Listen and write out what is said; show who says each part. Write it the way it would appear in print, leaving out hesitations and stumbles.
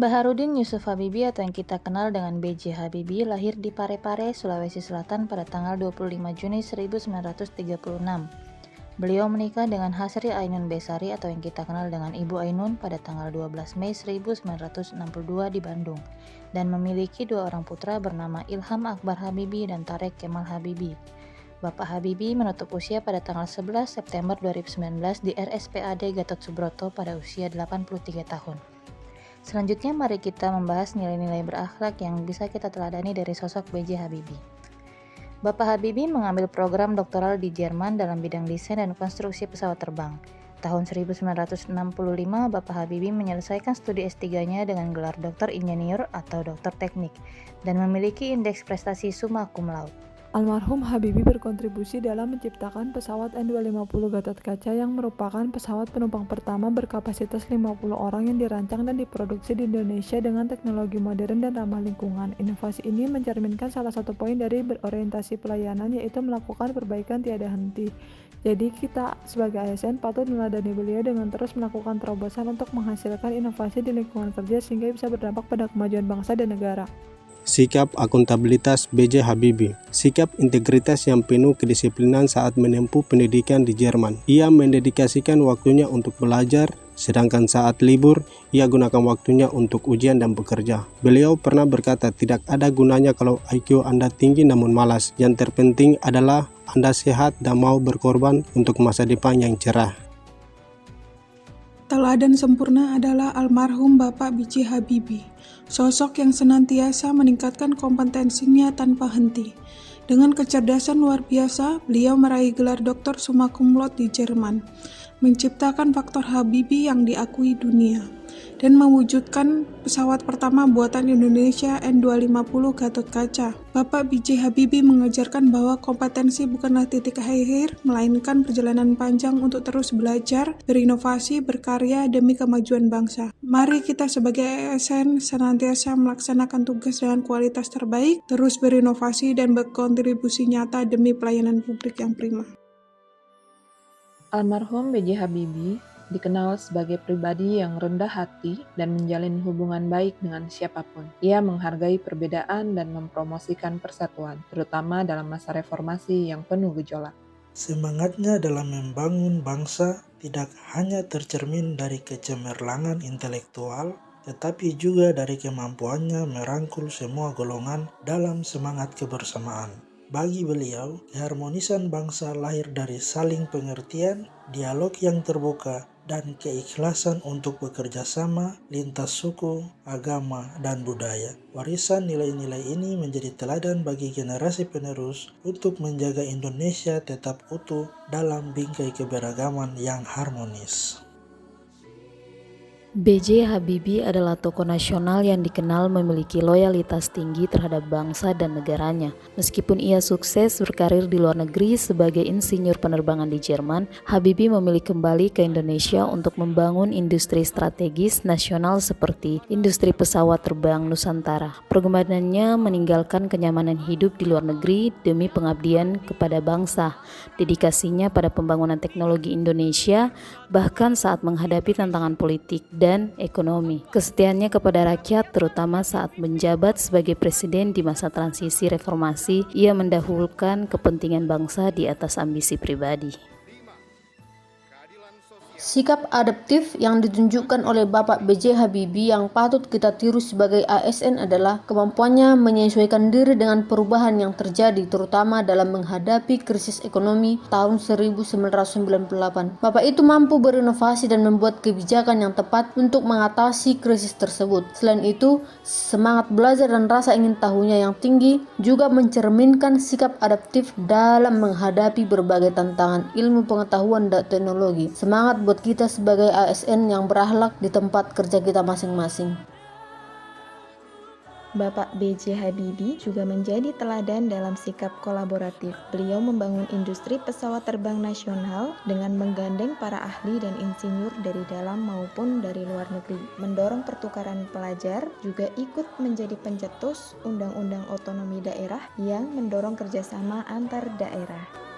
Speaker 1: Baharudin Yusuf Habibie atau yang kita kenal dengan B.J. Habibie lahir di Parepare, Sulawesi Selatan pada tanggal 25 Juni 1936. Beliau menikah dengan Hasri Ainun Besari atau yang kita kenal dengan Ibu Ainun pada tanggal 12 Mei 1962 di Bandung dan memiliki dua orang putra bernama Ilham Akbar Habibie dan Tareq Kemal Habibie. Bapak Habibie menutup usia pada tanggal 11 September 2019 di RSPAD Gatot Subroto pada usia 83 tahun. Selanjutnya mari kita membahas nilai-nilai berakhlak yang bisa kita teladani dari sosok B.J. Habibie. Bapak Habibie mengambil program doktoral di Jerman dalam bidang desain dan konstruksi pesawat terbang. Tahun 1965, Bapak Habibie menyelesaikan studi S3-nya dengan gelar doktor insinyur atau doktor teknik dan memiliki indeks prestasi summa cum laude.
Speaker 2: Almarhum Habibie berkontribusi dalam menciptakan pesawat N250 Gatot Kaca yang merupakan pesawat penumpang pertama berkapasitas 50 orang yang dirancang dan diproduksi di Indonesia dengan teknologi modern dan ramah lingkungan. Inovasi ini mencerminkan salah satu poin dari berorientasi pelayanan, yaitu melakukan perbaikan tiada henti. Jadi kita sebagai ASN patut meneladani beliau dengan terus melakukan terobosan untuk menghasilkan inovasi di lingkungan kerja sehingga bisa berdampak pada kemajuan bangsa dan negara.
Speaker 3: Sikap akuntabilitas B.J. Habibie. Sikap integritas yang penuh kedisiplinan saat menempuh pendidikan di Jerman. Ia mendedikasikan waktunya untuk belajar, sedangkan saat libur, ia gunakan waktunya untuk ujian dan bekerja. Beliau pernah berkata, tidak ada gunanya kalau IQ Anda tinggi namun malas. Yang terpenting adalah Anda sehat dan mau berkorban untuk masa depan yang cerah.
Speaker 4: Teladan sempurna adalah almarhum Bapak B.J. Habibie, sosok yang senantiasa meningkatkan kompetensinya tanpa henti. Dengan kecerdasan luar biasa, beliau meraih gelar doktor summa cum laude di Jerman, menciptakan faktor Habibie yang diakui dunia, dan mewujudkan pesawat pertama buatan Indonesia N250 Gatot Kaca. Bapak B.J. Habibie mengajarkan bahwa kompetensi bukanlah titik akhir, melainkan perjalanan panjang untuk terus belajar, berinovasi, berkarya demi kemajuan bangsa. Mari kita sebagai ASN senantiasa melaksanakan tugas dengan kualitas terbaik, terus berinovasi dan berkontribusi nyata demi pelayanan publik yang prima.
Speaker 5: Almarhum B.J. Habibie dikenal sebagai pribadi yang rendah hati dan menjalin hubungan baik dengan siapapun. Ia menghargai perbedaan dan mempromosikan persatuan, terutama dalam masa reformasi yang penuh gejolak.
Speaker 6: Semangatnya dalam membangun bangsa tidak hanya tercermin dari kecemerlangan intelektual, tetapi juga dari kemampuannya merangkul semua golongan dalam semangat kebersamaan. Bagi beliau, keharmonisan bangsa lahir dari saling pengertian, dialog yang terbuka, dan keikhlasan untuk bekerja sama lintas suku, agama, dan budaya. Warisan nilai-nilai ini menjadi teladan bagi generasi penerus untuk menjaga Indonesia tetap utuh dalam bingkai keberagaman yang harmonis.
Speaker 1: B.J. Habibie adalah tokoh nasional yang dikenal memiliki loyalitas tinggi terhadap bangsa dan negaranya. Meskipun ia sukses berkarir di luar negeri sebagai insinyur penerbangan di Jerman, Habibie memilih kembali ke Indonesia untuk membangun industri strategis nasional seperti industri pesawat terbang Nusantara. Pergumulannya meninggalkan kenyamanan hidup di luar negeri demi pengabdian kepada bangsa. Dedikasinya pada pembangunan teknologi Indonesia, bahkan saat menghadapi tantangan politik dan ekonomi. Kesetiaannya kepada rakyat, terutama saat menjabat sebagai presiden di masa transisi reformasi, ia mendahulukan kepentingan bangsa di atas ambisi pribadi.
Speaker 7: Sikap adaptif yang ditunjukkan oleh Bapak B.J. Habibie yang patut kita tiru sebagai ASN adalah kemampuannya menyesuaikan diri dengan perubahan yang terjadi, terutama dalam menghadapi krisis ekonomi tahun 1998. Bapak itu mampu berinovasi dan membuat kebijakan yang tepat untuk mengatasi krisis tersebut. Selain itu, semangat belajar dan rasa ingin tahunya yang tinggi juga mencerminkan sikap adaptif dalam menghadapi berbagai tantangan ilmu pengetahuan dan teknologi. Semangat buat kita sebagai ASN yang berakhlak di tempat kerja kita masing-masing.
Speaker 8: Bapak B.J. Habibie juga menjadi teladan dalam sikap kolaboratif. Beliau membangun industri pesawat terbang nasional dengan menggandeng para ahli dan insinyur dari dalam maupun dari luar negeri. Mendorong pertukaran pelajar, juga ikut menjadi pencetus Undang-Undang Otonomi Daerah yang mendorong kerjasama antar daerah.